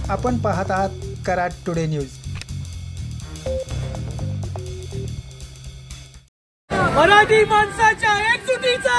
आपण पाहत आहात कराड टुडे न्यूज। मराठी माणसाच्या एकजुटीचा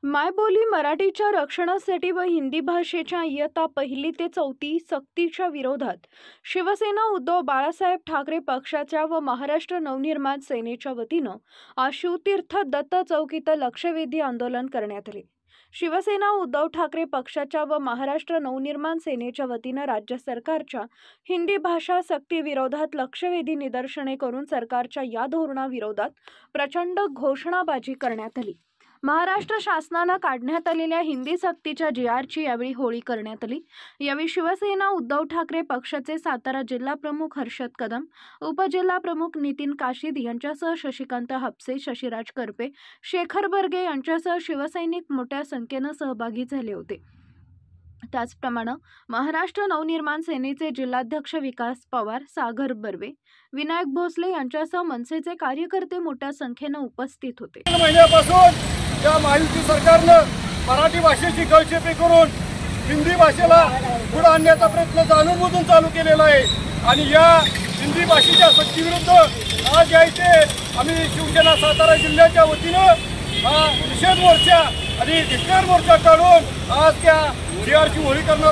मायबोली मराठीच्या रक्षणासाठी व हिंदी भाषेच्या इयत्ता 1ली ते 4थी सक्तीच्या विरोधात शिवसेना उद्धव बाळासाहेब ठाकरे पक्षाच्या व महाराष्ट्र नवनिर्माण सेनेच्या वतीनं आज शिवतीर्थ दत्त चौक इथं लक्षवेधी आंदोलन करण्यात आले। शिवसेना उद्धव ठाकरे पक्षाच्या व महाराष्ट्र नवनिर्माण सेनेच्या वतीनं राज्य सरकारच्या हिंदी भाषा सक्ती विरोधात लक्षवेधी निदर्शने करून सरकारच्या या धोरणाविरोधात प्रचंड घोषणाबाजी करण्यात आली। महाराष्ट्र शासनानं काढण्यात आलेल्या हिंदी सक्तीच्या जी.आरची यावेळी होळी करण्यात आली। यावेळी शिवसेना उद्धव ठाकरे पक्षाचे सातारा जिल्हा प्रमुख हर्षद कदम, उपजिल्हा प्रमुख नितीन काशीद यांच्यासह शशिकांत हापसे, शशिराज करपे, शेखर बर्गे यांच्यासह शिवसैनिक मोठ्या संख्येनं सहभागी झाले होते। त्याचप्रमाणे महाराष्ट्र नवनिर्माण सेनेचे जिल्हाध्यक्ष विकास पवार, सागर बर्वे, विनायक भोसले यांच्यासह मनसेचे कार्यकर्ते मोठ्या संख्येनं उपस्थित होते। महिन्यापासून या महायुती सरकारनं मराठी भाषेची गळचेपी करून हिंदी भाषेला पुढे आणण्याचा प्रयत्न जाणून-बुजून चालू केलेला आहे आणि या हिंदी भाषेच्या सक्तीविरुद्ध आज यायचे आम्ही शिवसेना सातारा जिल्ह्याच्या वतीनं हा निषेध मोर्चा आणि धिक्कार मोर्चा काढून आज त्या जी.आरची होळी करणार।